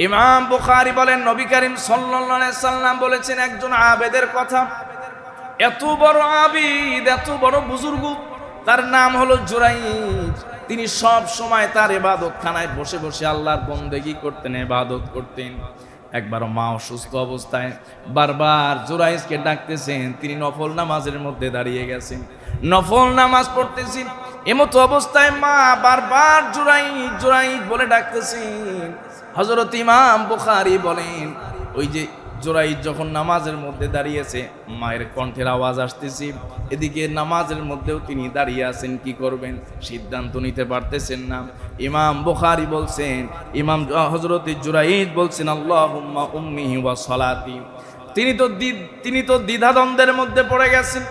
ইমাম বুখারী বলেন নবী করিম সাল্লাল্লাহু আলাইহি সাল্লাম বলেছেন একজন আবেদের কথা, এত বড় আবিদ, এত বড় বুজুর্গ, তার নাম হলো জুরাইজ। তিনি সব সময় তার ইবাদতখানায় বসে বসে আল্লাহর বন্দেগী করতেন, ইবাদত করতেন। একবার মা অসুস্থ অবস্থায় বারবার জুরাইজকে ডাকতেছেন, তিনি নফল নামাজের মধ্যে দাঁড়িয়ে গেছেন, নফল নামাজ পড়তেছেন। এমতো অবস্থায় মা বারবার জুরাইজ জুরাইজ বলে ডাকতেছেন। হযরত ইমাম বুখারী বলেন ওই যে জুরাইজ যখন নামাজের মধ্যে দাঁড়িয়েছে, মায়ের কণ্ঠের আওয়াজ আসতেছে, এদিকে নামাজের মধ্যেও তিনি দাঁড়িয়ে আছেন, কি করবেন সিদ্ধান্ত নিতে পারতেছেন না। ইমাম বুখারী বলছেন, ইমাম হযরত জুরাইজ বলছেন আল্লাহুম্মা উম্মিহি ওয়া সালাতি। তিনি তো দ্বিধাদ্বন্দ্বের মধ্যে পড়ে গেছেন,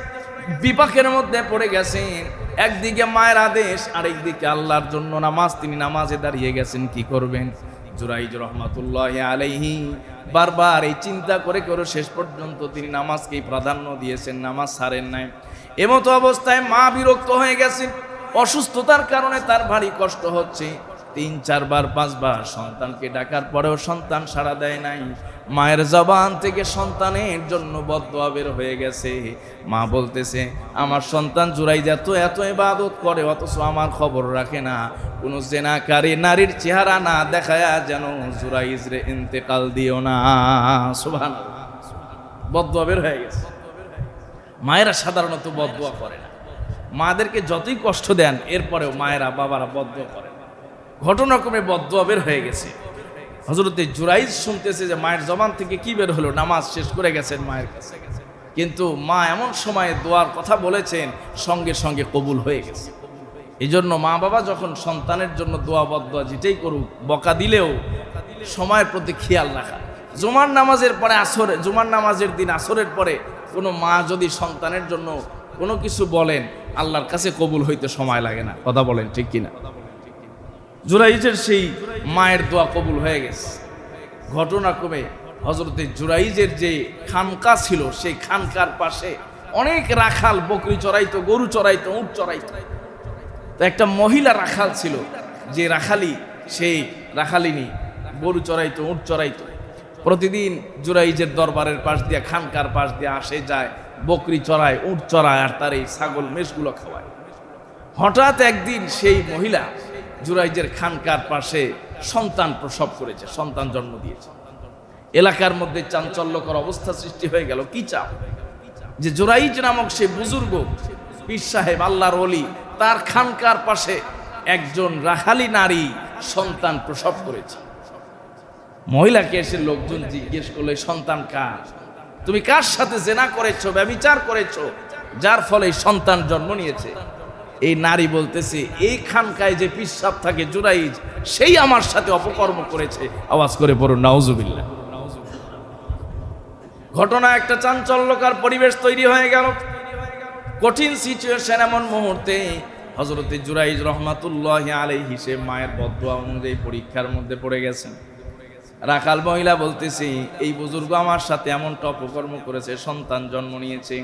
বিপাকের মধ্যে পড়ে গেছেন। একদিকে মায়ের আদেশ, আরেকদিকে আল্লাহর জন্য নামাজ, তিনি নামাজে দাঁড়িয়ে গেছেন, কি করবেন। জুরাইজ রহমাতুল্লাহি আলাইহি বারবার এই চিন্তা করে করে শেষ পর্যন্ত তিনি নামাজকেই প্রাধান্য দিয়েছেন, নামাজ ছাড়েন নাই। এমতো অবস্থায় মা বিরক্ত হয়ে গেছেন, অসুস্থতার কারণে তার ভারী কষ্ট হচ্ছে। 3, 4 বার 5 বার সন্তানকে ডাকার পরেও সন্তান সাড়া দেয় নাই। মায়ের জবান থেকে সন্তানের জন্য বদদোয়া বের হয়ে গেছে। মা বলতেছে, আমার সন্তান জুরাইজ এত ইবাদত করে, অথচ আমার খবর রাখে না। কোন জেনাকারী নারীর চেহারা না দেখায়া যেন জুরাইজ রে ইন্তেকাল দিও না। সুবহানাল্লাহ, বদদোয়া বের হয়ে গেছে। মায়েরা সাধারণত বদদোয়া করে না, মাদেরকে যতই কষ্ট দেন এরপরেও মায়েরা বাবারা বদদোয়া করে না। ঘটনাক্রমে বদদোয়া বের হয়ে গেছে। হযরতে জুরাইজ শুনতেছে যে মায়ের জবান থেকে কি বের হলো, নামাজ শেষ করে গেছেন মায়ের কাছে, কিন্তু মা এমন সময় দোয়ার কথা বলেছেন সঙ্গে সঙ্গে কবুল হয়ে গেছে। এই জন্য মা বাবা যখন সন্তানের জন্য দোয়া বদদোয়া যেটাই করুক, বকা দিলেও সময়ের প্রতি খেয়াল রাখা। জুমার নামাজের পরে জুমার নামাজের দিন আসরের পরে কোনো মা যদি সন্তানের জন্য কোনো কিছু বলেন, আল্লাহর কাছে কবুল হইতে সময় লাগে না। কথা বলেন ঠিক কিনা? জুরাইজের সেই মায়ের দোয়া কবুল হয়ে গেছে। ঘটনাক্রমে হযরতে জুরাইজের যে খানকা ছিল, সেই খানকার পাশে অনেক রাখাল বকরি চড়াইতো, গরু চড়াইতো, উট চড়াইতো। তো একটা মহিলা রাখাল ছিল, যে রাখালি, সেই রাখালিনী গরু চড়াইতো, উট চড়াইতো। প্রতিদিন জুরাইজের দরবারের পাশ দিয়ে, খানকার পাশ দিয়ে আসে যায়, বকরি চড়ায়, উট চড়ায়, আর তার এই ছাগল মেষগুলো খাওয়ায়। হঠাৎ একদিন সেই মহিলা জুরাইজের খানকার পাশে সন্তান প্রসব করেছে, সন্তান জন্ম দিয়েছে। এলাকার মধ্যে চাঞ্চল্যকর অবস্থা সৃষ্টি হয়ে গেল। কি চাপ যে জুরাইজ নামক সেই বুজুর্গ পীর সাহেব, আল্লাহর ওলি, তার খানকার পাশে একজন রাখালি নারী সন্তান প্রসব করেছে। মহিলাকে এসে লোকজন জিজ্ঞেস করলে, সন্তান কার? তুমি কার সাথে জেনা করেছো, ব্যভিচার করেছো, যার ফলে সন্তান জন্ম নিয়েছে? এই নারী বলতেছে, এই খানকায় যে পিসাব থাকে জুরাইজ, সেই আমার সাথে অপকর্ম করেছে। আওয়াজ করে পড়ুন নাউজুবিল্লাহ। ঘটনা একটা চাঞ্চল্যকর পরিবেশ তৈরি হয়ে গেল, কঠিন সিচুয়েশন। এমন মুহূর্তে হযরতে জুরাইজ রহমাতুল্লাহি আলাইহি সে মায়ের বদদোয়া অনুযায়ী পরীক্ষার মধ্যে পড়ে গেছেন। রাখাল মহিলা বলতেছে, এই বুজুর্গ আমার সাথে এমনটা অপকর্ম করেছে, সন্তান জন্ম নিয়েছে।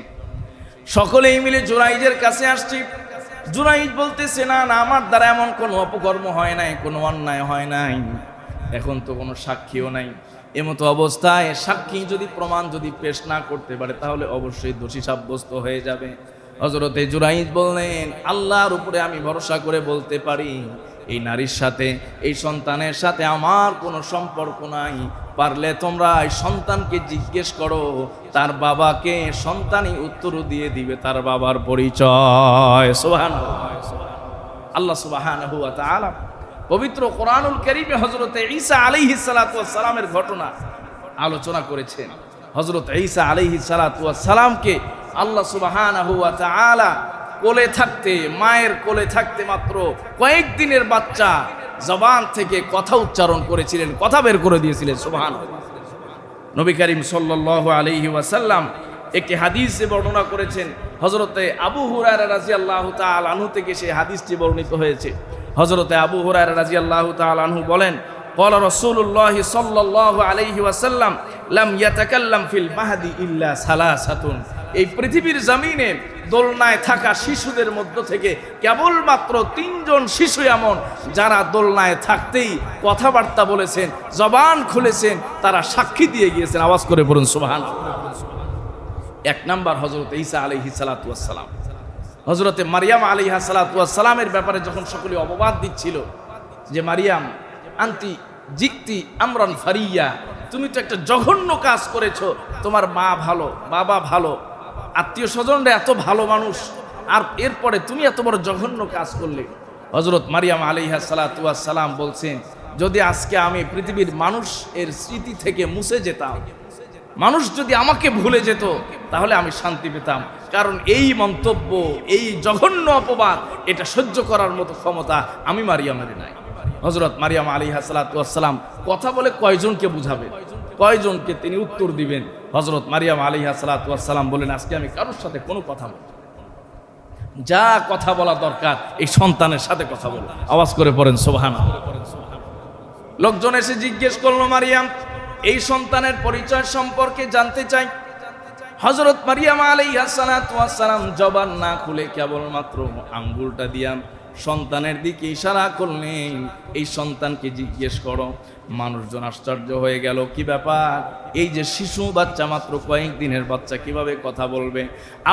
সকলেই মিলে জুরাইজের কাছে আসছি। জুরাইজ বলতেছে, না না, আমার দ্বারা এমন কোনো অপকর্ম হয় নাই, কোনো অন্যায় হয় নাই, এখন তো কোনো সাক্ষীও নাই। এমতো অবস্থায় সাক্ষী যদি প্রমাণ যদি পেশ না করতে পারে, তাহলে অবশ্যই দোষী সাব্যস্ত হয়ে যাবে। হযরতে জুরাইজ বললেন, আল্লাহর উপরে আমি ভরসা করে বলতে পারি, এই নারীর সাথে, এই সন্তানের সাথে আমার কোনো সম্পর্ক নাই। পারলে তোমরা এই সন্তানকে জিজ্ঞেস করো, তার বাবাকে। সন্তানই উত্তর দিয়ে দিবে তার বাবার পরিচয়। সুবহানাল্লাহ। আল্লাহ সুবহানাহু ওয়া তাআলা পবিত্র কোরআনুল কারীমে হযরতে ঈসা আলাইহিস সালাতু ওয়াস সালামের ঘটনা আলোচনা করেছেন। হযরত ঈসা আলাইহিস সালাতু ওয়াস সালামকে আল্লাহ সুবহানাহু ওয়া তাআলা কোলে থাকতে, মায়ের কোলে থাকতে মাত্র কয়েকদিনের বাচ্চা জবান থেকে কথা উচ্চারণ করেছিলেন, কথা বের করে দিয়েছিলেন। সুবহানাল্লাহ। নবী করিম সাল্লাল্লাহু আলাইহি ওয়াসাল্লাম একটি হাদিসে বর্ণনা করেছেন, হযরতে আবু হুরায়রা রাদিয়াল্লাহু তাআলা আনহু থেকে সেই হাদিসটি বর্ণিত হয়েছে। হযরতে আবু হুরায়রা রাদিয়াল্লাহু তাআলা আনহু বলেন, ক্বালা রাসূলুল্লাহ সাল্লাল্লাহু আলাইহি ওয়াসাল্লাম লাম ইয়াতাকাল্লাম ফিল মাহদি ইল্লা সালাসাতুন। এই পৃথিবীর জমিনে দোলনায় থাকা শিশুদের মধ্য থেকে কেবলমাত্র 3 জন শিশু এমন যারা দোলনায় থাকতেই কথাবার্তা বলেছেন, জবান খুলেছেন, তারা সাক্ষী দিয়ে গিয়েছেন। আওয়াজ করে বলুন সুবহানাল্লাহ। 1 নাম্বার হযরত ঈসা আলাইহিস সালাতু ওয়াস সালাম। হযরতে মারিয়াম আলাইহা সালাতু ওয়াস সালামের ব্যাপারে যখন সকলে অপবাদ দিচ্ছিল যে মারিয়াম আনতি জিকতি আমরান ফারিয়া, তুমি তো একটা জঘন্য কাজ করেছো, তোমার মা ভালো, বাবা ভালো, আত্মীয় স্বজনরা এত ভালো মানুষ, আর এরপরে তুমি এত বড় জঘন্য কাজ করলে। হযরত মারিয়াম আলাইহা সালাতু ওয়াস সালাম বলছেন, যদি আজকে আমি পৃথিবীর মানুষ এর স্মৃতি থেকে মুছে যেতাম, মানুষ যদি আমাকে ভুলে যেত, তাহলে আমি শান্তি পেতাম। কারণ এই মন্তব্য, এই জঘন্য অপবাদ, এটা সহ্য করার মতো ক্ষমতা আমি মারিয়ামের নাই। হযরত মারিয়াম আলাইহা সালাতু ওয়াস সালাম কথা বলে কয়জনকে বুঝাবেন, কয়জনকে তিনি উত্তর দিবেন? হযরত মারিয়াম আলাইহা সালাতু ওয়াস সালাম বলেন, আজকে আমি কারোর সাথে কোনো কথা বলবো না। যা কথা বলা দরকার এই সন্তানের সাথে কথা বলো। আওয়াজ করে পড়েন সুবহানাল্লাহ। লোকজন এসে জিজ্ঞেস করলো, মারিয়াম এই সন্তানের পরিচয় সম্পর্কে জানতে চাই। হযরত মারিয়াম আলাইহা সালাতু ওয়াস সালাম জবান না খুলে কেবলমাত্র আঙ্গুলটা দিয়া সন্তানের দিকে ইশারা করলেন, এই সন্তানকে জিজ্ঞেস করো। মানুষজন আশ্চর্য হয়ে গেল, কি ব্যাপার, এই যে শিশু বাচ্চা, মাত্র কয়েকদিনের বাচ্চা, কিভাবে কথা বলবে?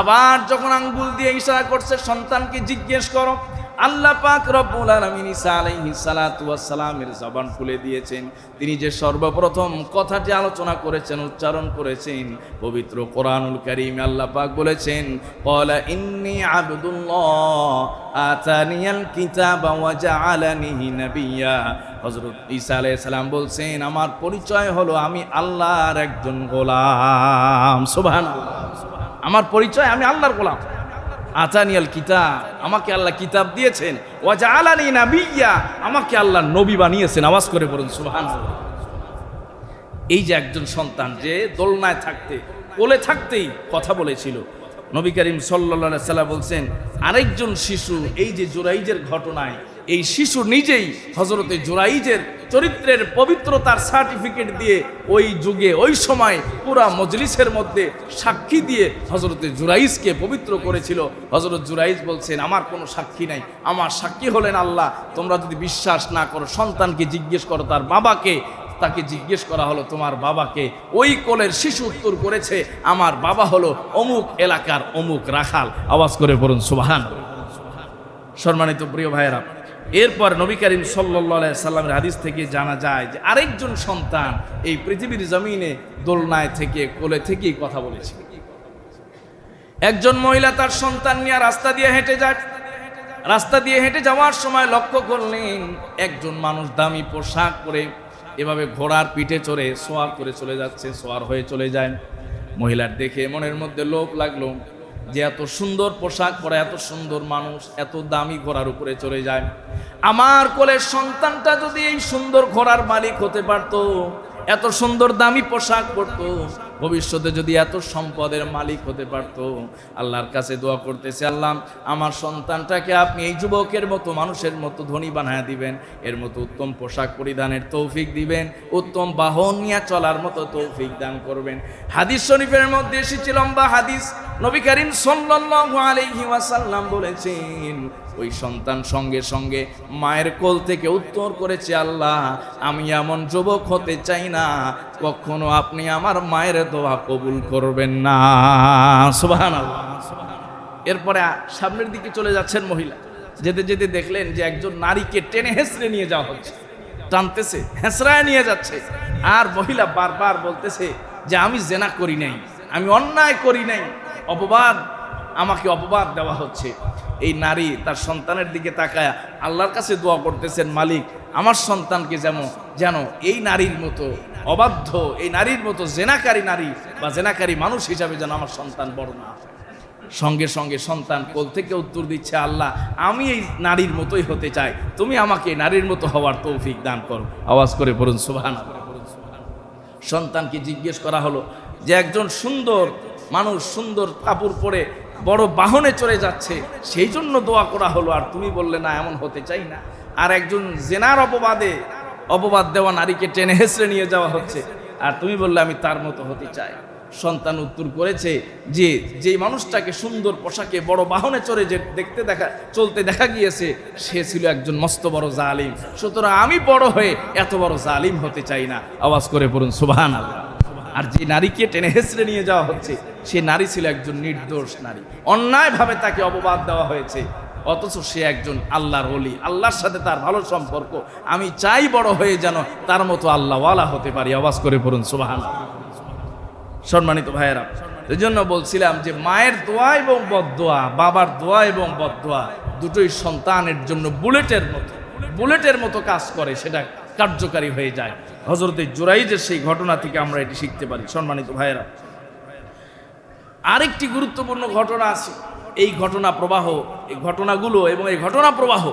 আবার যখন আঙ্গুল দিয়ে ইশারা করছে সন্তানকে জিজ্ঞেস করো, আল্লাহ পাক রব্বুল আলামিন ঈসা আলাইহিস সালাতু ওয়াস সালামের জবান খুলে দিয়েছেন। তিনি যে সর্বপ্রথম কথাটি আলোচনা করেছেন, উচ্চারণ করেছেন, পবিত্র কোরআনুল কারীমে আল্লাহ পাক বলেছেন, ক্বালা ইন্নী আবদুল্লাহ আতানিয়াল কিতাবা ওয়া জাআলানি নাবিয়্যা। হযরত ঈসা আলাইহিস সালাম বলছেন, আমার পরিচয় হলো আমি আল্লাহর একজন গোলাম। সুবহানাল্লাহ। আমার পরিচয় আমি আল্লাহর গোলাম। আতানিয়াল কিতাব, আমাকে আল্লাহ কিতাব দিয়েছেন, ওয়া জাআলানি নাবিয়্যা, আমাকে আল্লাহ নবী বানিয়েছেন। আওয়াজ করে বলুন সুবহানাল্লাহ। এই যে একজন সন্তান যে দোলনায় থাকতে, কোলে থাকতেই কথা বলেছিল, নবী করিম সাল্লাল্লাহু আলাইহি সাল্লাম বলছেন, আরেকজন শিশু, এই যে জুরাইজের ঘটনায়, এই শিশু নিজেই হযরতে জুরাইজের চরিত্রের পবিত্রতার সার্টিফিকেট দিয়ে ওই যুগে, ওই সময় পুরা মজলিসের মধ্যে সাক্ষী দিয়ে হযরতে জুরাইজকে পবিত্র করেছিল। হযরত জুরাইজ বলছেন, আমার কোনো সাক্ষী নাই, আমার সাক্ষী হলেন আল্লাহ। তোমরা যদি বিশ্বাস না করো, সন্তানকে জিজ্ঞেস করো তার বাবাকে। তাকে জিজ্ঞেস করা হলো, তোমার বাবাকে? ওই কোলের শিশু উত্তর করেছে, আমার বাবা হলো অমুক এলাকার অমুক রাখাল। আওয়াজ করে বলুন সুবহানাল্লাহ। সম্মানিত প্রিয় ভাইয়েরা, এরপর নবী করিম সাল্লাল্লাহু আলাইহি সাল্লামের হাদিস থেকে জানা যায় যে আরেকজন সন্তান এই পৃথিবীর জমিনে দোলনায় থেকে, কোলে থেকেই কথা বলেছিল। একজন মহিলা তার সন্তান নিয়ে রাস্তা দিয়ে হেঁটে যায়। রাস্তা দিয়ে হেঁটে যাওয়ার সময় লক্ষ্য করলেন একজন মানুষ দামি পোশাক পরে এভাবে ঘোড়ার পিঠে চড়ে সোয়ার করে চলে যাচ্ছে, সোয়ার হয়ে চলে যায়। মহিলার দেখে মনের মধ্যে লোভ লাগলো যে এত সুন্দর পোশাক পরে এত সুন্দর মানুষ এত দামি ঘোড়ার উপরে চলে যায়। আমার কোলের সন্তানটা যদি এই সুন্দর ঘোড়ার মালিক হতে পারতো, এত সুন্দর দামি পোশাক পরতো, ভবিষ্যতে যদি এত সম্পদের মালিক হতে পারতো। আল্লাহর কাছে দোয়া করতেছে, আল্লাহ আমার সন্তানটাকে আপনি এই যুবকের মতো, মানুষের মতো ধনী বানায় দিবেন, এর মতো উত্তম পোশাক পরিধানের তৌফিক দিবেন, উত্তম বাহন নিয়ে চলার মতো তৌফিক দান করবেন। হাদিস শরীফের মধ্যে এসেছে, লম্বা হাদিস, নবী করিম সাল্লাল্লাহু আলাইহি ওয়াসাল্লাম বলেছেন, ওই সন্তান সঙ্গে সঙ্গে মায়ের কোল থেকে উত্তর করেছে, আল্লাহ আমি এমন যুবক হতে চাই না, কখনো আপনি আমার মায়ের দোয়া কবুল করবেন না। সুবহানাল্লাহ। এরপরে সামনের দিকে চলে যাচ্ছেন মহিলা, যেতে যেতে দেখলেন যে একজন নারীকে টেনে হেঁচড়ে নিয়ে যাওয়া হচ্ছে, টানতেছে, হেঁচড়ায় নিয়ে যাচ্ছে। আর মহিলা বারবার বলতেছে যে আমি জেনা করি নাই, আমি অন্যায় করি নাই, অপবাদ, আমাকে অপবাদ দেওয়া হচ্ছে। এই নারী তার সন্তানের দিকে তাকায় আল্লাহর কাছে দোয়া করতেছেন, মালিক আমার সন্তানকে যেন এই নারীর মতো অবাধ্য, এই নারীর মতো জেনাকারী নারী বা জেনাকারী মানুষ হিসাবে যেন আমার সন্তান বড় না হয়। সঙ্গে সঙ্গে সন্তান কোল থেকে উত্তর দিচ্ছে, আল্লাহ আমি এই নারীর মতোই হতে চাই, তুমি আমাকে নারীর মতো হওয়ার তৌফিক দান করো। আওয়াজ করে বলুন সুবহানাল্লাহ। সন্তানকে জিজ্ঞেস করা হলো যে একজন সুন্দর মানুষ সুন্দর কাপড় পরে বড় বাহনে চড়ে যাচ্ছে, সেই জন্য দোয়া করা হলো, আর তুমি বললে না এমন হতে চাই না। আর একজন জেনার অপবাদ দেওয়া নারীকে টেনে হেঁচড়ে নিয়ে যাওয়া হচ্ছে, আর তুমি বললে আমি তার মতো হতে চাই। সন্তান উত্তর করেছে যে যেই মানুষটাকে সুন্দর পোশাকে বড় বাহনে চড়ে যে চলতে দেখা গিয়েছে সে ছিল একজন মস্ত বড় জালিম, সুতরাং আমি বড় হয়ে এত বড় জালিম হতে চাই না। আওয়াজ করে পড়ুন সুবহানাল্লাহ। আর যে নারীকে টেনে হেঁচড়ে নিয়ে যাওয়া হচ্ছে সে নারী ছিল একজন নির্দোষ নারী, অন্যায়ভাবে তাকে অপবাদ দেওয়া হয়েছে, অথচ সে একজন আল্লাহর ওলি, আল্লাহর সাথে তার ভালো সম্পর্ক। আমি চাই বড় হয়ে যেন তার মতো আল্লাহওয়ালা হতে পারি। আওয়াজ করে পড়ুন সুবহানাল্লাহ। সম্মানিত ভাইয়েরা, এই জন্য বলছিলাম যে মায়ের দোয়া এবং বদদোয়া, বাবার দোয়া এবং বদদোয়া দুটোই সন্তানের জন্য বুলেটের মতো কাজ করে, সেটা কার্যকারী হয়ে যায়। হযরতে জুরাইজের সেই ঘটনা থেকে আমরা এটি শিখতে পারি। সম্মানিত ভাইয়েরা, আরেকটি গুরুত্বপূর্ণ ঘটনা আছে। এই ঘটনা প্রবাহ, এই ঘটনাগুলো এবং এই ঘটনা প্রবাহ,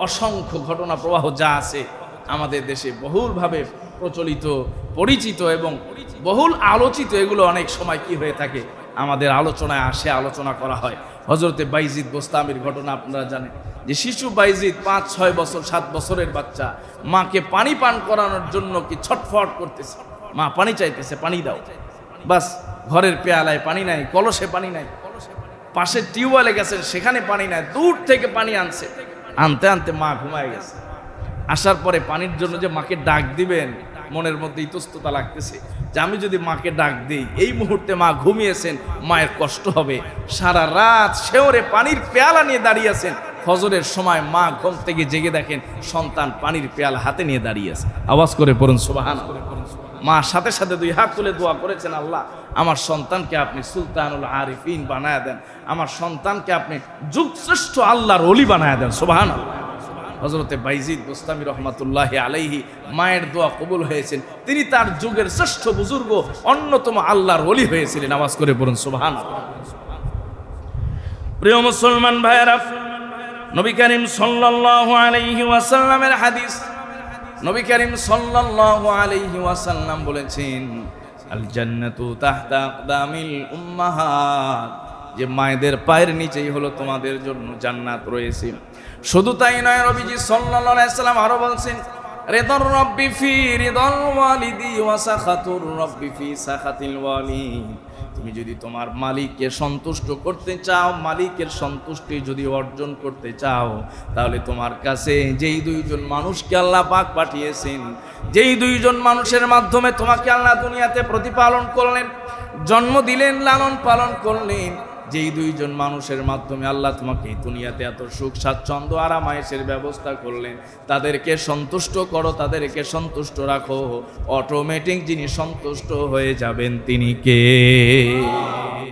অসংখ্য ঘটনা প্রবাহ যা আছে আমাদের দেশে বহুলভাবে প্রচলিত, পরিচিত এবং বহুল আলোচিত, এগুলো অনেক সময় কি হয়ে থাকে আমাদের আলোচনায় আসে, আলোচনা করা হয়। হযরতে বাইজিদ বোস্তামির ঘটনা আপনারা জানেন, যে শিশু বাইজিদ 5-6 বছর 7 বছরের বাচ্চা মাকে পানি পান করানোর জন্য কি ছটফট করতেছে, মা পানি চাইতেছে, পানি দাও। বাস, ঘরের পেয়ালায় পানি নাই, কলসে পানি নাই, পাশে টিউবওয়েলে গেছেন সেখানে পানি নাই, দূর থেকে পানি আনছে, আনতে আনতে মা ঘুমায় গেছে। আসার পরে পানির জন্য যে মাকে ডাক দিবেন, মনের মধ্যে ইতস্ততা লাগতেছে যে আমি যদি মাকে ডাক দিই, এই মুহূর্তে মা ঘুমিয়েছেন, মায়ের কষ্ট হবে। সারা রাত শেওরে পানির পেয়ালা নিয়ে দাঁড়িয়ে আছেন, ফজরের সময় মা ঘুম থেকে জেগে দেখেন সন্তান পানির পেয়ালা হাতে নিয়ে দাঁড়িয়ে আছে। আওয়াজ করে পড়ুন সুবহানাল্লাহ। মা সাথে সাথে 2 হাত তুলে দোয়া করেছেন, আল্লাহ আমার সন্তানকে আপনি সুলতানুল আরিফিন বানায় দেন, আমার সন্তানকে আপনি যুগশ্রেষ্ঠ আল্লাহর ওলি বানায় দেন। সুবহানাল্লাহ। হযরতে বাইজিদ বোস্তামি রহমাতুল্লাহি আলাইহি মায়ের দোয়া কবুল হয়েছেন, তিনি তার যুগের শ্রেষ্ঠ বুজুর্গ, অন্যতম আল্লাহর ওলি হয়েছিলেন। আওয়াজ করে পড়ুন সুবহানাল্লাহ। প্রিয় মুসলমান ভাইয়েরা, নবী করিম সাল্লাল্লাহু আলাইহি ওয়াসাল্লামের হাদিস, নবী করিম সাল্লাল্লাহু আলাইহি ওয়াসাল্লাম বলেছেন, আল জান্নাতু তাহতা আকদামিল উম্মাহাত, যে মায়েদের পায়ের নিচেই হলো তোমাদের জন্য জান্নাত রয়েছে। শুধু তাই নয়, নবীজি সাল্লাল্লাহু আলাইহি ওয়াসাল্লাম আরো বলছেন, রিদার রাব্বি ফি রিদাল ওয়ালিদি ওয়া সাখাতুর রাব্বি ফি সাখাতিল ওয়ালিদ। তুমি যদি তোমার মালিককে সন্তুষ্ট করতে চাও, মালিকের সন্তুষ্টি যদি অর্জন করতে চাও, তাহলে তোমার কাছে যেই 2 জন মানুষকে আল্লাহ পাক পাঠিয়েছেন, যেই 2 জন মানুষের মাধ্যমে তোমাকে আল্লাহ দুনিয়াতে প্রতিপালন করলেন, জন্ম দিলেন, লালন পালন করলেন, যেই 2 জন মানুষের মাধ্যমে আল্লাহ তোমাকে দুনিয়াতে এত সুখ স্বাচ্ছন্দ্য আরামায়েশের ব্যবস্থা করলেন, তাদেরকে সন্তুষ্ট করো, তাদেরকে সন্তুষ্ট রাখো, অটোমেটিক যিনি সন্তুষ্ট হয়ে যাবেন তিনি কে?